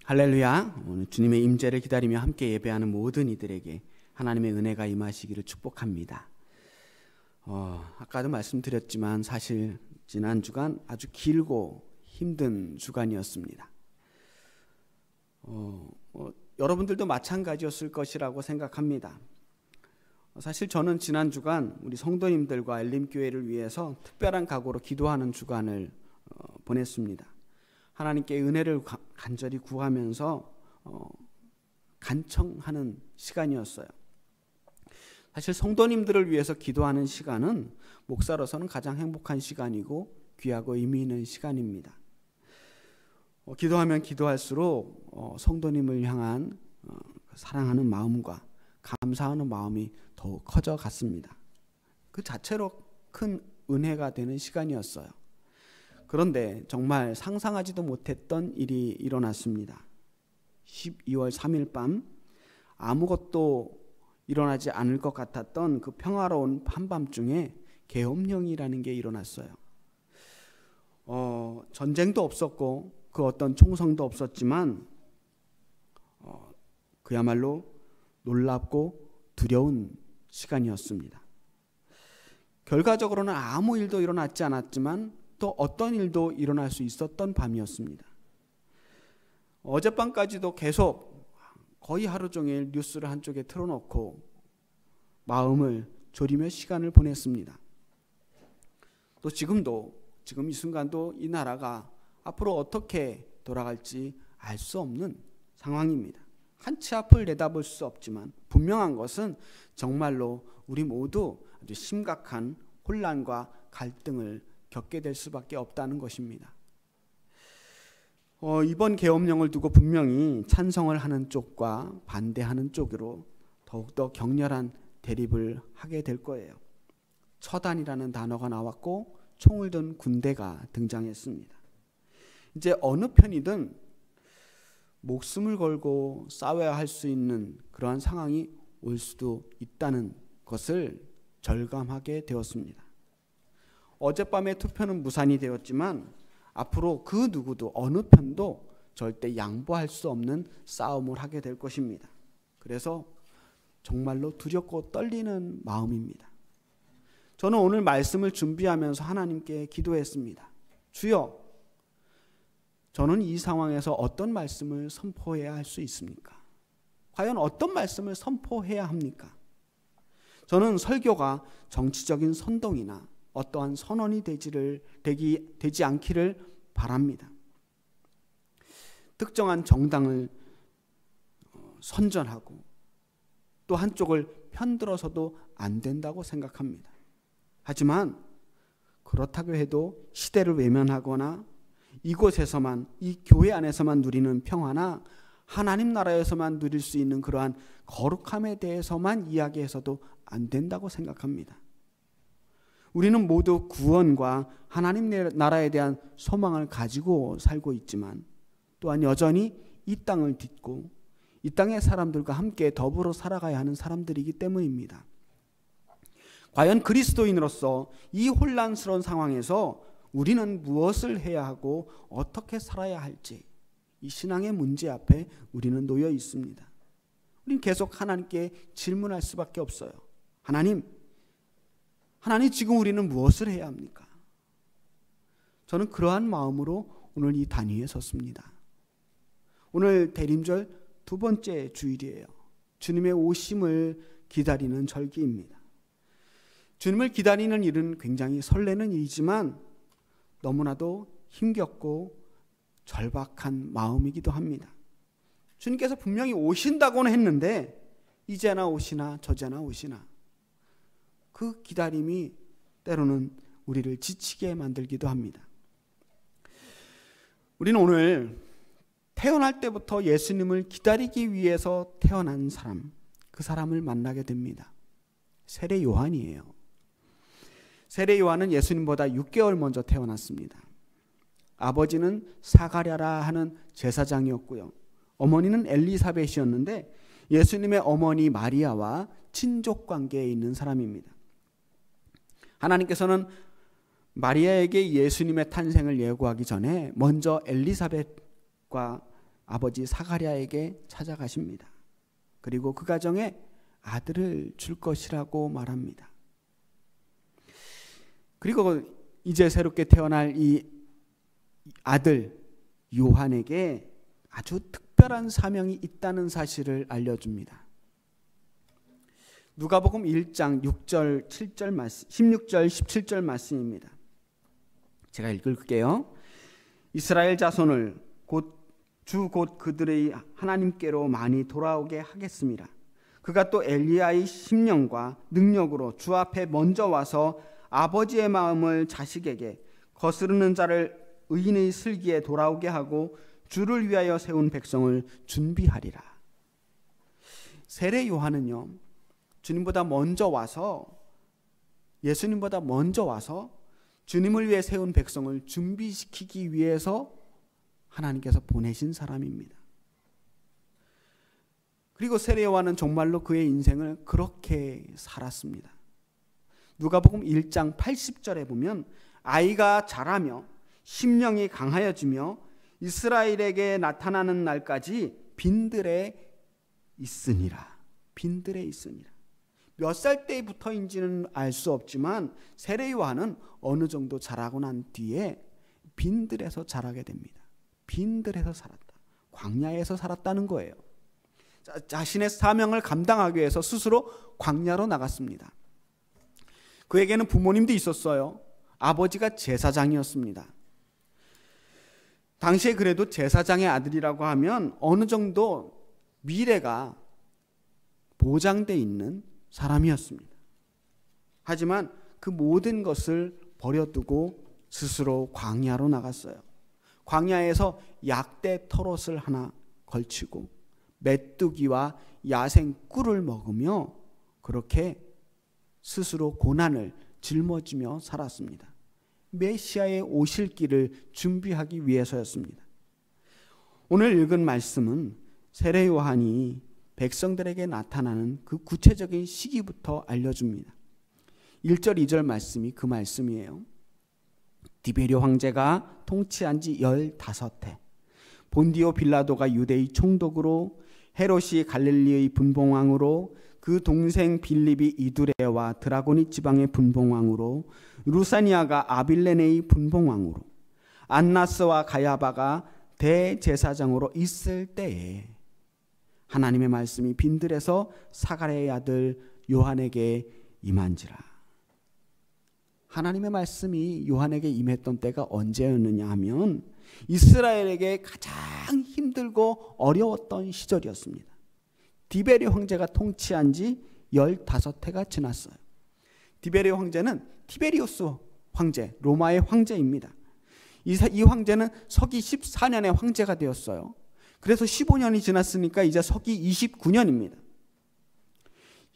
할렐루야. 오늘 주님의 임재를 기다리며 함께 예배하는 모든 이들에게 하나님의 은혜가 임하시기를 축복합니다. 아까도 말씀드렸지만 사실 지난 주간 아주 길고 힘든 주간이었습니다. 여러분들도 마찬가지였을 것이라고 생각합니다. 사실 저는 지난 주간 우리 성도님들과 엘림교회를 위해서 특별한 각오로 기도하는 주간을 보냈습니다. 하나님께 은혜를 간절히 구하면서 간청하는 시간이었어요. 사실 성도님들을 위해서 기도하는 시간은 목사로서는 가장 행복한 시간이고 귀하고 의미 있는 시간입니다. 기도하면 기도할수록 성도님을 향한 사랑하는 마음과 감사하는 마음이 더욱 커져 갔습니다. 그 자체로 큰 은혜가 되는 시간이었어요. 그런데 정말 상상하지도 못했던 일이 일어났습니다. 12월 3일 밤 아무것도 일어나지 않을 것 같았던 그 평화로운 한밤중에 계엄령이라는 게 일어났어요. 전쟁도 없었고 그 어떤 총성도 없었지만 그야말로 놀랍고 두려운 시간이었습니다. 결과적으로는 아무 일도 일어났지 않았지만 또 어떤 일도 일어날 수 있었던 밤이었습니다. 어젯밤까지도 계속 거의 하루 종일 뉴스를 한쪽에 틀어놓고 마음을 졸이며 시간을 보냈습니다. 또 지금 이 순간도 이 나라가 앞으로 어떻게 돌아갈지 알 수 없는 상황입니다. 한치 앞을 내다볼 수 없지만 분명한 것은 정말로 우리 모두 아주 심각한 혼란과 갈등을 겪게 될 수밖에 없다는 것입니다. 이번 계엄령을 두고 분명히 찬성을 하는 쪽과 반대하는 쪽으로 더욱더 격렬한 대립을 하게 될 거예요. 처단이라는 단어가 나왔고 총을 든 군대가 등장했습니다. 이제 어느 편이든 목숨을 걸고 싸워야 할 수 있는 그러한 상황이 올 수도 있다는 것을 절감하게 되었습니다. 어젯밤의 투표는 무산이 되었지만 앞으로 그 누구도 어느 편도 절대 양보할 수 없는 싸움을 하게 될 것입니다. 그래서 정말로 두렵고 떨리는 마음입니다. 저는 오늘 말씀을 준비하면서 하나님께 기도했습니다. 주여, 저는 이 상황에서 어떤 말씀을 선포해야 할 수 있습니까? 과연 어떤 말씀을 선포해야 합니까? 저는 설교가 정치적인 선동이나 어떠한 선언이 되지 않기를 바랍니다. 특정한 정당을 선전하고 또 한쪽을 편들어서도 안 된다고 생각합니다. 하지만 그렇다고 해도 시대를 외면하거나 이곳에서만, 이 교회 안에서만 누리는 평화나 하나님 나라에서만 누릴 수 있는 그러한 거룩함에 대해서만 이야기해서도 안 된다고 생각합니다. 우리는 모두 구원과 하나님 나라에 대한 소망을 가지고 살고 있지만 또한 여전히 이 땅을 딛고 이 땅의 사람들과 함께 더불어 살아가야 하는 사람들이기 때문입니다. 과연 그리스도인으로서 이 혼란스러운 상황에서 우리는 무엇을 해야 하고 어떻게 살아야 할지, 이 신앙의 문제 앞에 우리는 놓여 있습니다. 우리는 계속 하나님께 질문할 수밖에 없어요. 하나님 지금 우리는 무엇을 해야 합니까? 저는 그러한 마음으로 오늘 이 단위에 섰습니다. 오늘 대림절 두 번째 주일이에요. 주님의 오심을 기다리는 절기입니다. 주님을 기다리는 일은 굉장히 설레는 일이지만 너무나도 힘겹고 절박한 마음이기도 합니다. 주님께서 분명히 오신다고는 했는데 이제나 오시나 저제나 오시나, 그 기다림이 때로는 우리를 지치게 만들기도 합니다. 우리는 오늘 태어날 때부터 예수님을 기다리기 위해서 태어난 사람, 그 사람을 만나게 됩니다. 세례 요한이에요. 세례 요한은 예수님보다 6개월 먼저 태어났습니다. 아버지는 사가랴라 하는 제사장이었고요. 어머니는 엘리사벳이었는데 예수님의 어머니 마리아와 친족 관계에 있는 사람입니다. 하나님께서는 마리아에게 예수님의 탄생을 예고하기 전에 먼저 엘리사벳과 아버지 사가랴에게 찾아가십니다. 그리고 그 가정에 아들을 줄 것이라고 말합니다. 그리고 이제 새롭게 태어날 이 아들 요한에게 아주 특별한 사명이 있다는 사실을 알려줍니다. 누가복음 1장 6절 7절 말씀, 16절 17절 말씀입니다. 제가 읽을게요. 이스라엘 자손을 곧 그들의 하나님께로 많이 돌아오게 하겠습니다. 그가 또 엘리야의 심령과 능력으로 주 앞에 먼저 와서 아버지의 마음을 자식에게, 거스르는 자를 의인의 슬기에 돌아오게 하고 주를 위하여 세운 백성을 준비하리라. 세례 요한은요, 주님보다 먼저 와서, 예수님보다 먼저 와서 주님을 위해 세운 백성을 준비시키기 위해서 하나님께서 보내신 사람입니다. 그리고 세례 요한은 정말로 그의 인생을 그렇게 살았습니다. 누가복음 1장 80절에 보면 아이가 자라며 심령이 강하여지며 이스라엘에게 나타나는 날까지 빈들에 있으니라. 빈들에 있으니라. 몇 살 때부터인지는 알 수 없지만 세례 요한은 어느 정도 자라고 난 뒤에 빈들에서 자라게 됩니다. 빈들에서 살았다. 광야에서 살았다는 거예요. 자신의 사명을 감당하기 위해서 스스로 광야로 나갔습니다. 그에게는 부모님도 있었어요. 아버지가 제사장이었습니다. 당시에 그래도 제사장의 아들이라고 하면 어느 정도 미래가 보장되어 있는 사람이었습니다. 하지만 그 모든 것을 버려두고 스스로 광야로 나갔어요. 광야에서 약대 털옷을 하나 걸치고 메뚜기와 야생 꿀을 먹으며 그렇게 스스로 고난을 짊어지며 살았습니다. 메시아의 오실 길을 준비하기 위해서였습니다. 오늘 읽은 말씀은 세례 요한이 백성들에게 나타나는 그 구체적인 시기부터 알려줍니다. 1절 2절 말씀이 그 말씀이에요. 디베리오 황제가 통치한 지 15해 본디오 빌라도가 유대의 총독으로, 헤롯이 갈릴리의 분봉왕으로, 그 동생 빌립이 이두레와 드라고니 지방의 분봉왕으로, 루사니아가 아빌레네의 분봉왕으로, 안나스와 가야바가 대제사장으로 있을 때에 하나님의 말씀이 빈들에서 사가랴의 아들 요한에게 임한지라. 하나님의 말씀이 요한에게 임했던 때가 언제였느냐 하면 이스라엘에게 가장 힘들고 어려웠던 시절이었습니다. 디베리오 황제가 통치한 지 15해가 지났어요. 디베리오 황제는 티베리우스 황제, 로마의 황제입니다. 이 황제는 서기 14년에 황제가 되었어요. 그래서 15년이 지났으니까 이제 서기 29년입니다.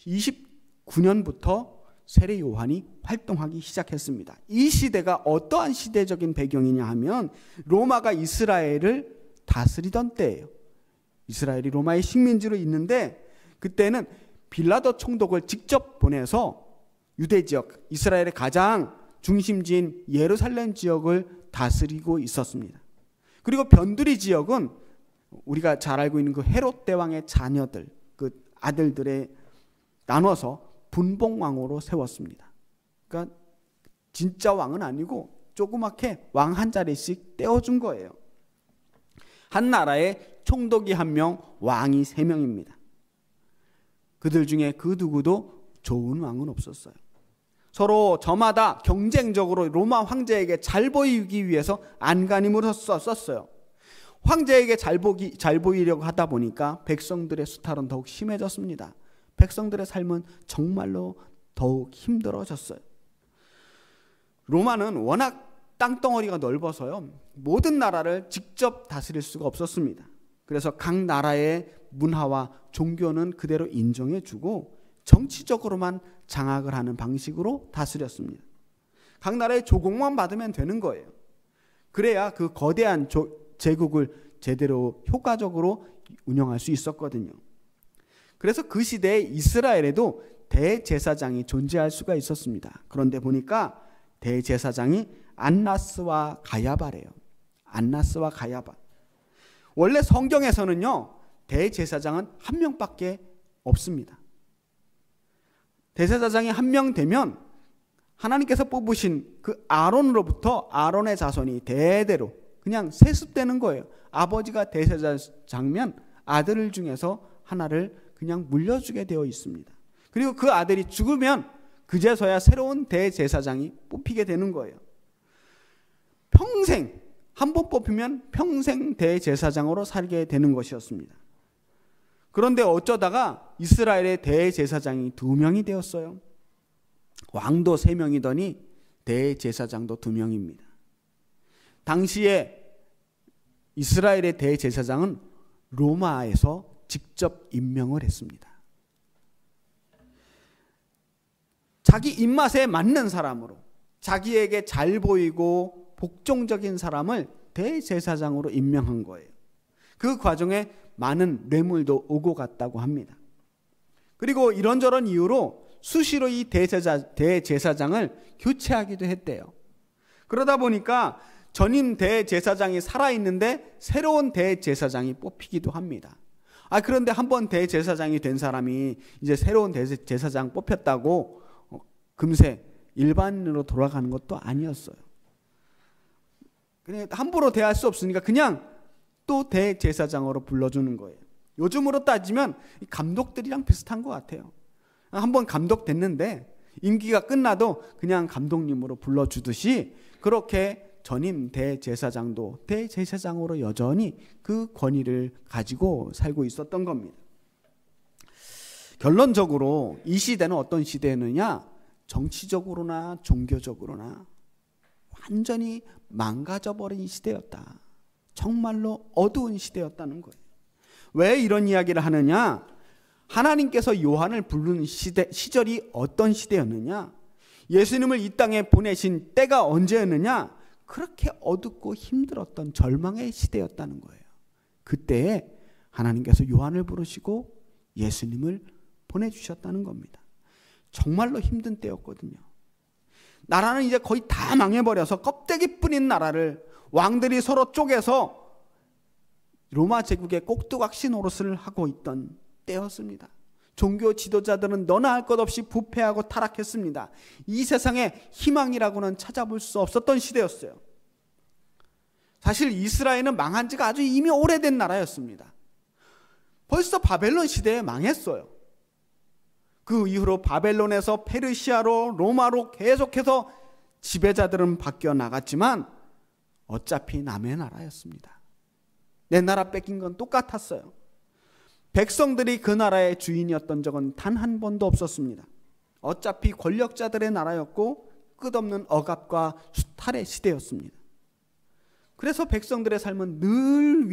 29년부터 세례 요한이 활동하기 시작했습니다. 이 시대가 어떠한 시대적인 배경이냐 하면 로마가 이스라엘을 다스리던 때예요. 이스라엘이 로마의 식민지로 있는데 그때는 빌라도 총독을 직접 보내서 유대 지역, 이스라엘의 가장 중심지인 예루살렘 지역을 다스리고 있었습니다. 그리고 변두리 지역은 우리가 잘 알고 있는 그 헤롯 대왕의 자녀들, 그 아들들에 나눠서 분봉왕으로 세웠습니다. 그러니까 진짜 왕은 아니고 조그맣게 왕 한 자리씩 떼어준 거예요. 한 나라에 총독이 1명, 왕이 3명입니다. 그들 중에 그 누구도 좋은 왕은 없었어요. 서로 저마다 경쟁적으로 로마 황제에게 잘 보이기 위해서 안간힘을 썼어요. 황제에게 잘 보이려고 하다 보니까 백성들의 수탈은 더욱 심해졌습니다. 백성들의 삶은 정말로 더욱 힘들어졌어요. 로마는 워낙 땅덩어리가 넓어서요, 모든 나라를 직접 다스릴 수가 없었습니다. 그래서 각 나라의 문화와 종교는 그대로 인정해주고 정치적으로만 장악을 하는 방식으로 다스렸습니다. 각 나라의 조공만 받으면 되는 거예요. 그래야 그 거대한 제국을 제대로 효과적으로 운영할 수 있었거든요. 그래서 그 시대에 이스라엘에도 대제사장이 존재할 수가 있었습니다. 그런데 보니까 대제사장이 안나스와 가야바래요. 안나스와 가야바. 원래 성경에서는요, 대제사장은 한 명밖에 없습니다. 대제사장이 한 명 되면 하나님께서 뽑으신 그 아론으로부터 아론의 자손이 대대로 그냥 세습되는 거예요. 아버지가 대제사장면 아들 중에서 하나를 그냥 물려주게 되어 있습니다. 그리고 그 아들이 죽으면 그제서야 새로운 대제사장이 뽑히게 되는 거예요. 평생, 한 번 뽑히면 평생 대제사장으로 살게 되는 것이었습니다. 그런데 어쩌다가 이스라엘의 대제사장이 2명이 되었어요. 왕도 3명이더니 대제사장도 2명입니다. 당시에 이스라엘의 대제사장은 로마에서 직접 임명을 했습니다. 자기 입맛에 맞는 사람으로, 자기에게 잘 보이고 복종적인 사람을 대제사장으로 임명한 거예요. 그 과정에 많은 뇌물도 오고 갔다고 합니다. 그리고 이런저런 이유로 수시로 이 대제사장을 교체하기도 했대요. 그러다 보니까 전임 대제사장이 살아있는데 새로운 대제사장이 뽑히기도 합니다. 그런데 한번 대제사장이 된 사람이 이제 새로운 대제사장 뽑혔다고 금세 일반으로 돌아가는 것도 아니었어요. 그냥 함부로 대할 수 없으니까 그냥 또 대제사장으로 불러주는 거예요. 요즘으로 따지면 감독들이랑 비슷한 것 같아요. 한번 감독 됐는데 임기가 끝나도 그냥 감독님으로 불러주듯이 그렇게 전임 대제사장도 대제사장으로 여전히 그 권위를 가지고 살고 있었던 겁니다. 결론적으로 이 시대는 어떤 시대였느냐? 정치적으로나 종교적으로나 완전히 망가져버린 시대였다. 정말로 어두운 시대였다는 거예요. 왜 이런 이야기를 하느냐? 하나님께서 요한을 부르는 시절이 어떤 시대였느냐? 예수님을 이 땅에 보내신 때가 언제였느냐? 그렇게 어둡고 힘들었던 절망의 시대였다는 거예요. 그때에 하나님께서 요한을 부르시고 예수님을 보내주셨다는 겁니다. 정말로 힘든 때였거든요. 나라는 이제 거의 다 망해버려서 껍데기뿐인 나라를 왕들이 서로 쪼개서 로마 제국의 꼭두각시 노릇을 하고 있던 때였습니다. 종교 지도자들은 너나 할 것 없이 부패하고 타락했습니다. 이 세상에 희망이라고는 찾아볼 수 없었던 시대였어요. 사실 이스라엘은 망한 지가 아주 이미 오래된 나라였습니다. 벌써 바벨론 시대에 망했어요. 그 이후로 바벨론에서 페르시아로 로마로 계속해서 지배자들은 바뀌어 나갔지만 어차피 남의 나라였습니다. 내 나라 뺏긴 건 똑같았어요. 백성들이 그 나라의 주인이었던 적은 단 한 번도 없었습니다. 어차피 권력자들의 나라였고 끝없는 억압과 수탈의 시대였습니다. 그래서 백성들의 삶은 늘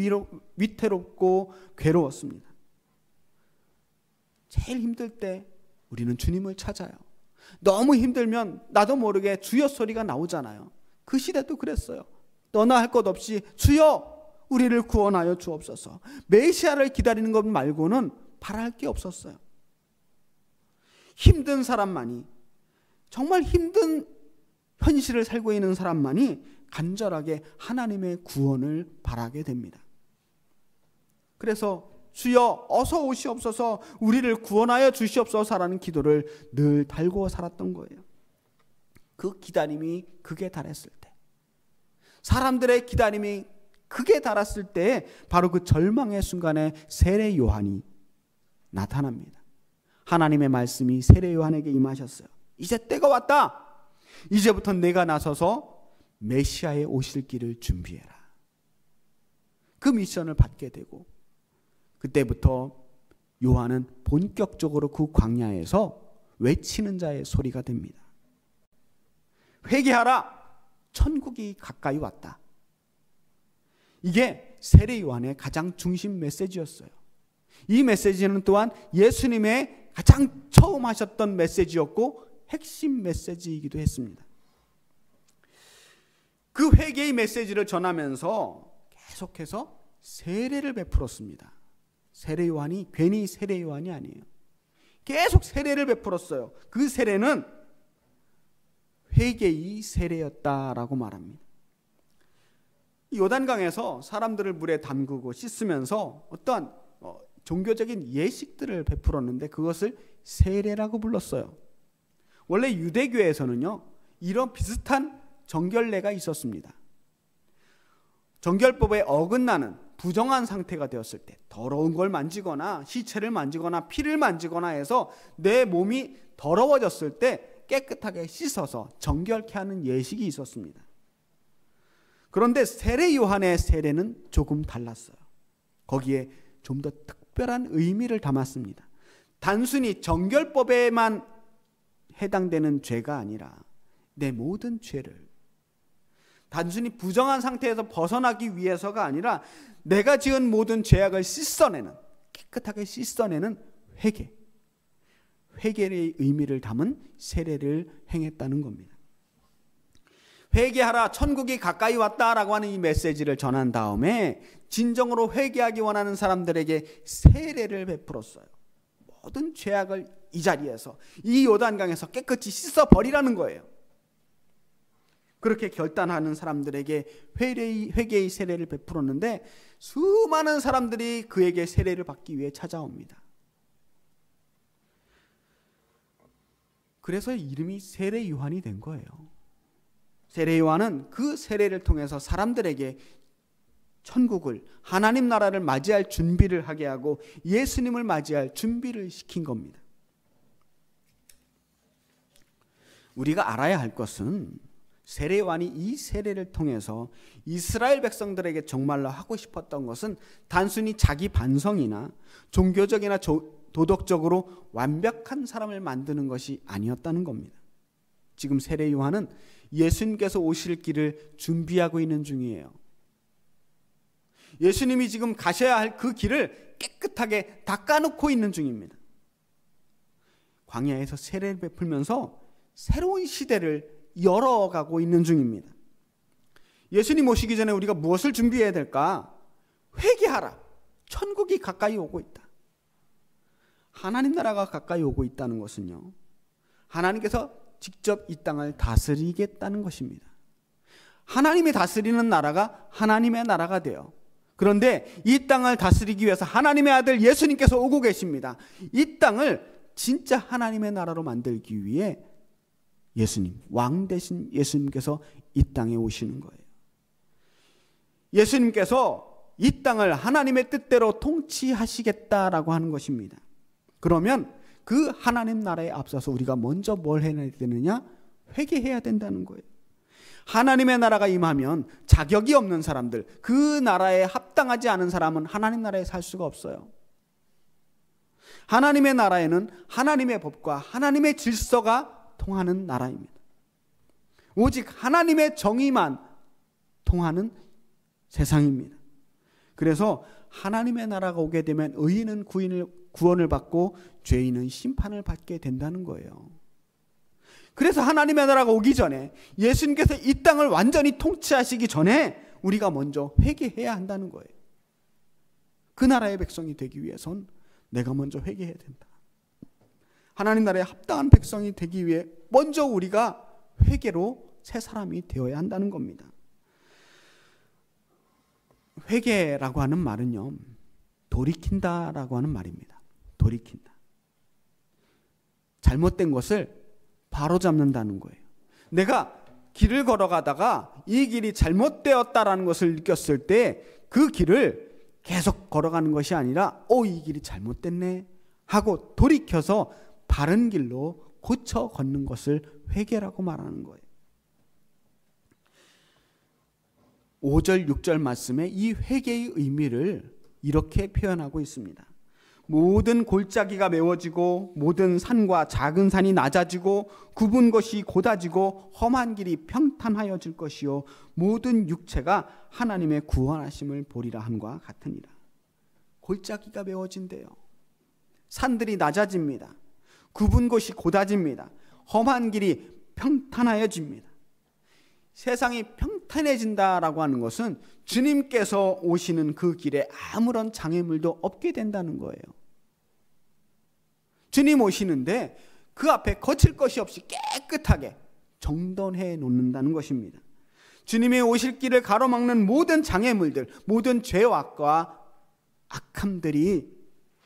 위태롭고 괴로웠습니다. 제일 힘들 때 우리는 주님을 찾아요. 너무 힘들면 나도 모르게 주여 소리가 나오잖아요. 그 시대도 그랬어요. 너나 할 것 없이 주여 우리를 구원하여 주옵소서. 메시아를 기다리는 것 말고는 바랄 게 없었어요. 힘든 사람만이, 정말 힘든 현실을 살고 있는 사람만이 간절하게 하나님의 구원을 바라게 됩니다. 그래서 주여 어서 오시옵소서, 우리를 구원하여 주시옵소서라는 기도를 늘 달고 살았던 거예요. 그 기다림이 극에 달했을 때, 사람들의 기다림이 극에 달았을 때 바로 그 절망의 순간에 세례 요한이 나타납니다. 하나님의 말씀이 세례 요한에게 임하셨어요. 이제 때가 왔다. 이제부터 내가 나서서 메시아의 오실 길을 준비해라. 그 미션을 받게 되고 그때부터 요한은 본격적으로 그 광야에서 외치는 자의 소리가 됩니다. 회개하라. 천국이 가까이 왔다. 이게 세례 요한의 가장 중심 메시지였어요. 이 메시지는 또한 예수님의 가장 처음 하셨던 메시지였고 핵심 메시지이기도 했습니다. 그 회개의 메시지를 전하면서 계속해서 세례를 베풀었습니다. 세례 요한이 괜히 세례 요한이 아니에요. 계속 세례를 베풀었어요. 그 세례는 회개의 세례였다라고 말합니다. 요단강에서 사람들을 물에 담그고 씻으면서 어떠한 종교적인 예식들을 베풀었는데 그것을 세례라고 불렀어요. 원래 유대교에서는요, 이런 비슷한 정결례가 있었습니다. 정결법에 어긋나는 부정한 상태가 되었을 때, 더러운 걸 만지거나 시체를 만지거나 피를 만지거나 해서 내 몸이 더러워졌을 때 깨끗하게 씻어서 정결케 하는 예식이 있었습니다. 그런데 세례 요한의 세례는 조금 달랐어요. 거기에 좀 더 특별한 의미를 담았습니다. 단순히 정결법에만 해당되는 죄가 아니라 내 모든 죄를, 단순히 부정한 상태에서 벗어나기 위해서가 아니라 내가 지은 모든 죄악을 씻어내는, 깨끗하게 씻어내는 회개의 의미를 담은 세례를 행했다는 겁니다. 회개하라, 천국이 가까이 왔다라고 하는 이 메시지를 전한 다음에 진정으로 회개하기 원하는 사람들에게 세례를 베풀었어요. 모든 죄악을 이 자리에서, 이 요단강에서 깨끗이 씻어버리라는 거예요. 그렇게 결단하는 사람들에게 회개의 세례를 베풀었는데 수많은 사람들이 그에게 세례를 받기 위해 찾아옵니다. 그래서 이름이 세례 요한이 된 거예요. 세례 요한은 그 세례를 통해서 사람들에게 천국을, 하나님 나라를 맞이할 준비를 하게 하고 예수님을 맞이할 준비를 시킨 겁니다. 우리가 알아야 할 것은 세례 요한이 이 세례를 통해서 이스라엘 백성들에게 정말로 하고 싶었던 것은 단순히 자기 반성이나 종교적이나 도덕적으로 완벽한 사람을 만드는 것이 아니었다는 겁니다. 지금 세례 요한은 예수님께서 오실 길을 준비하고 있는 중이에요. 예수님이 지금 가셔야 할 그 길을 깨끗하게 닦아놓고 있는 중입니다. 광야에서 세례를 베풀면서 새로운 시대를 열어가고 있는 중입니다. 예수님 오시기 전에 우리가 무엇을 준비해야 될까? 회개하라. 천국이 가까이 오고 있다. 하나님 나라가 가까이 오고 있다는 것은요, 하나님께서 직접 이 땅을 다스리겠다는 것입니다. 하나님이 다스리는 나라가 하나님의 나라가 돼요. 그런데 이 땅을 다스리기 위해서 하나님의 아들 예수님께서 오고 계십니다. 이 땅을 진짜 하나님의 나라로 만들기 위해 예수님, 왕 대신 예수님께서 이 땅에 오시는 거예요. 예수님께서 이 땅을 하나님의 뜻대로 통치하시겠다라고 하는 것입니다. 그러면 그 하나님 나라에 앞서서 우리가 먼저 뭘 해야 되느냐? 회개해야 된다는 거예요. 하나님의 나라가 임하면 자격이 없는 사람들, 그 나라에 합당하지 않은 사람은 하나님 나라에 살 수가 없어요. 하나님의 나라에는 하나님의 법과 하나님의 질서가 통하는 나라입니다. 오직 하나님의 정의만 통하는 세상입니다. 그래서 하나님의 나라가 오게 되면 의인은 구원을 받고 죄인은 심판을 받게 된다는 거예요. 그래서 하나님의 나라가 오기 전에, 예수님께서 이 땅을 완전히 통치하시기 전에 우리가 먼저 회개해야 한다는 거예요. 그 나라의 백성이 되기 위해선 내가 먼저 회개해야 된다. 하나님 나라에 합당한 백성이 되기 위해 먼저 우리가 회개로 새 사람이 되어야 한다는 겁니다. 회개라고 하는 말은요, 돌이킨다라고 하는 말입니다. 돌이킨다. 잘못된 것을 바로잡는다는 거예요. 내가 길을 걸어가다가 이 길이 잘못되었다라는 것을 느꼈을 때 그 길을 계속 걸어가는 것이 아니라 이 길이 잘못됐네 하고 돌이켜서 바른 길로 고쳐 걷는 것을 회개라고 말하는 거예요. 5절, 6절 말씀에 이 회개의 의미를 이렇게 표현하고 있습니다. 모든 골짜기가 메워지고 모든 산과 작은 산이 낮아지고 굽은 것이 곧아지고 험한 길이 평탄하여질 것이요 모든 육체가 하나님의 구원하심을 보리라 함과 같으니라. 골짜기가 메워진대요. 산들이 낮아집니다. 굽은 곳이 곧아집니다. 험한 길이 평탄하여집니다. 세상이 평탄해진다라고 하는 것은 주님께서 오시는 그 길에 아무런 장애물도 없게 된다는 거예요. 주님 오시는데 그 앞에 거칠 것이 없이 깨끗하게 정돈해 놓는다는 것입니다. 주님의 오실 길을 가로막는 모든 장애물들, 모든 죄악과 악함들이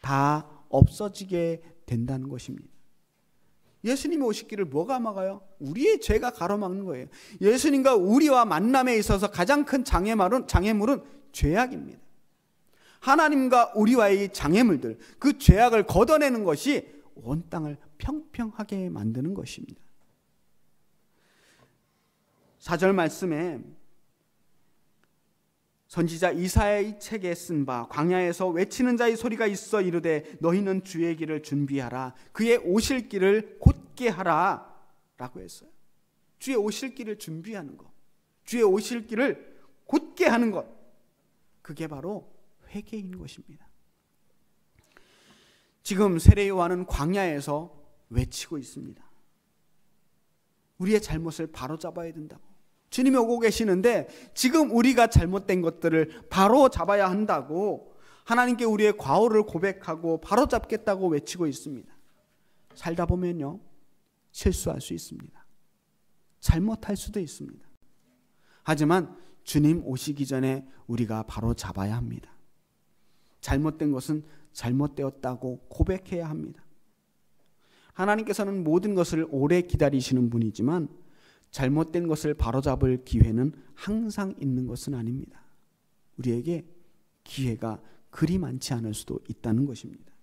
다 없어지게 된다는 것입니다. 예수님이 오실 길을 뭐가 막아요? 우리의 죄가 가로막는 거예요. 예수님과 우리와 만남에 있어서 가장 큰 장애물은 죄악입니다. 하나님과 우리와의 장애물들, 그 죄악을 걷어내는 것이 온 땅을 평평하게 만드는 것입니다. 4절 말씀에 선지자 이사야의 책에 쓴 바 광야에서 외치는 자의 소리가 있어 이르되 너희는 주의 길을 준비하라 그의 오실 길을 곧게 하라 라고 했어요. 주의 오실 길을 준비하는 것, 주의 오실 길을 곧게 하는 것, 그게 바로 회개인 것입니다. 지금 세례 요한은 광야에서 외치고 있습니다. 우리의 잘못을 바로잡아야 된다고. 주님이 오고 계시는데 지금 우리가 잘못된 것들을 바로 잡아야 한다고 하나님께 우리의 과오를 고백하고 바로 잡겠다고 외치고 있습니다. 살다 보면요, 실수할 수 있습니다. 잘못할 수도 있습니다. 하지만 주님 오시기 전에 우리가 바로 잡아야 합니다. 잘못된 것은 잘못되었다고 고백해야 합니다. 하나님께서는 모든 것을 오래 기다리시는 분이지만 잘못된 것을 바로잡을 기회는 항상 있는 것은 아닙니다. 우리에게 기회가 그리 많지 않을 수도 있다는 것입니다.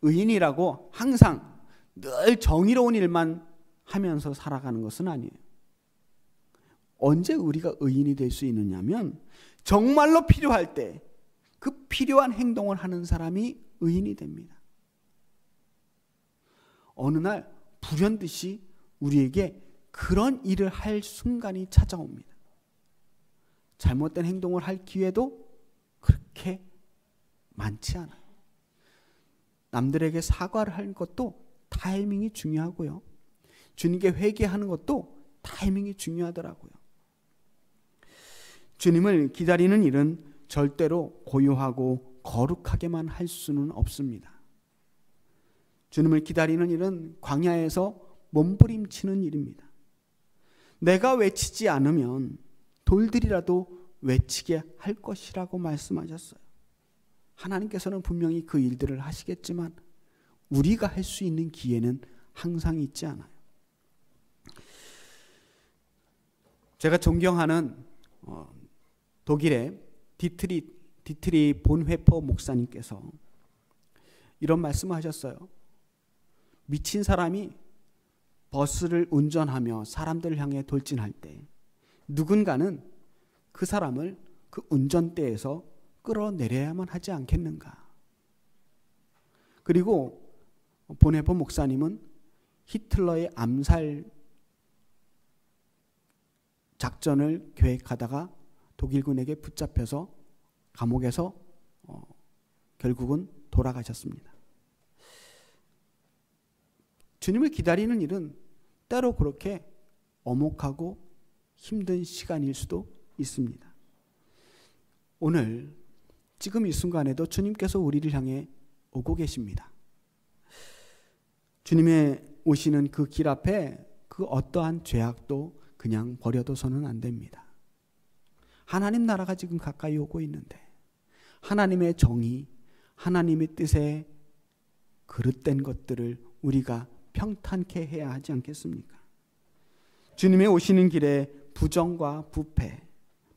의인이라고 항상 늘 정의로운 일만 하면서 살아가는 것은 아니에요. 언제 우리가 의인이 될 수 있느냐면 정말로 필요할 때 그 필요한 행동을 하는 사람이 의인이 됩니다. 어느 날 불현듯이 우리에게 그런 일을 할 순간이 찾아옵니다. 잘못된 행동을 할 기회도 그렇게 많지 않아요. 남들에게 사과를 하는 것도 타이밍이 중요하고요. 주님께 회개하는 것도 타이밍이 중요하더라고요. 주님을 기다리는 일은 절대로 고요하고 거룩하게만 할 수는 없습니다. 주님을 기다리는 일은 광야에서 몸부림치는 일입니다. 내가 외치지 않으면 돌들이라도 외치게 할 것이라고 말씀하셨어요. 하나님께서는 분명히 그 일들을 하시겠지만 우리가 할 수 있는 기회는 항상 있지 않아요. 제가 존경하는 독일의 디트리 본회퍼 목사님께서 이런 말씀을 하셨어요. 미친 사람이 버스를 운전하며 사람들을 향해 돌진할 때 누군가는 그 사람을 그 운전대에서 끌어내려야만 하지 않겠는가. 그리고 본회퍼 목사님은 히틀러의 암살 작전을 계획하다가 독일군에게 붙잡혀서 감옥에서 결국은 돌아가셨습니다. 주님을 기다리는 일은 때로 그렇게 엄혹하고 힘든 시간일 수도 있습니다. 오늘 지금 이 순간에도 주님께서 우리를 향해 오고 계십니다. 주님의 오시는 그 길 앞에 그 어떠한 죄악도 그냥 버려둬서는 안 됩니다. 하나님 나라가 지금 가까이 오고 있는데 하나님의 정의, 하나님의 뜻에 그릇된 것들을 우리가 평탄케 해야 하지 않겠습니까? 주님의 오시는 길에 부정과 부패,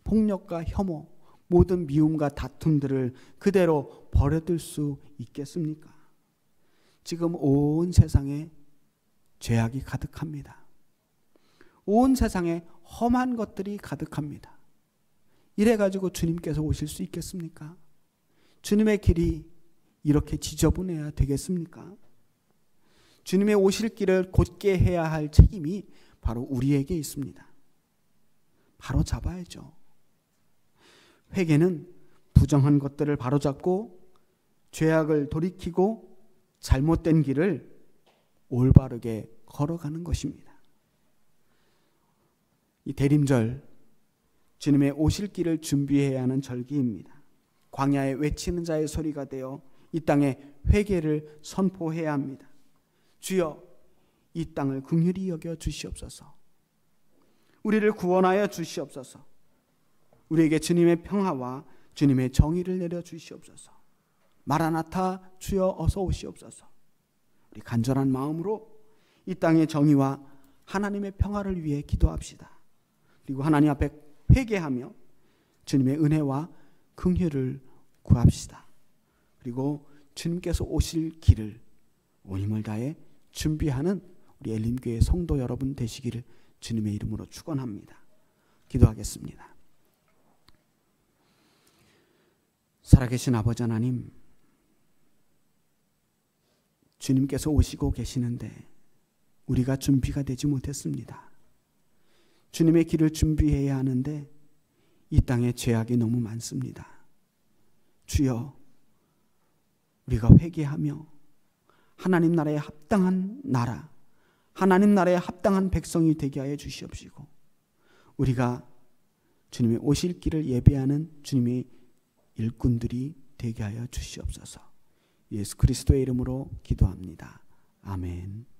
폭력과 혐오, 모든 미움과 다툼들을 그대로 버려둘 수 있겠습니까? 지금 온 세상에 죄악이 가득합니다. 온 세상에 험한 것들이 가득합니다. 이래가지고 주님께서 오실 수 있겠습니까? 주님의 길이 이렇게 지저분해야 되겠습니까? 주님의 오실 길을 곧게 해야 할 책임이 바로 우리에게 있습니다. 바로 잡아야죠. 회개는 부정한 것들을 바로잡고 죄악을 돌이키고 잘못된 길을 올바르게 걸어가는 것입니다. 이 대림절, 주님의 오실 길을 준비해야 하는 절기입니다. 광야에 외치는 자의 소리가 되어 이 땅에 회개를 선포해야 합니다. 주여, 이 땅을 긍휼히 여겨 주시옵소서. 우리를 구원하여 주시옵소서. 우리에게 주님의 평화와 주님의 정의를 내려 주시옵소서. 마라나타 주여 어서 오시옵소서. 우리 간절한 마음으로 이 땅의 정의와 하나님의 평화를 위해 기도합시다. 그리고 하나님 앞에 회개하며 주님의 은혜와 긍휼을 구합시다. 그리고 주님께서 오실 길을 온 힘을 다해 준비하는 우리 엘림교회 성도 여러분 되시기를 주님의 이름으로 축원합니다. 기도하겠습니다. 살아계신 아버지 하나님, 주님께서 오시고 계시는데 우리가 준비가 되지 못했습니다. 주님의 길을 준비해야 하는데 이 땅에 죄악이 너무 많습니다. 주여, 우리가 회개하며 하나님 나라에 합당한 나라, 하나님 나라에 합당한 백성이 되게 하여 주시옵시고, 우리가 주님의 오실 길을 예배하는 주님의 일꾼들이 되게 하여 주시옵소서. 예수 그리스도의 이름으로 기도합니다. 아멘.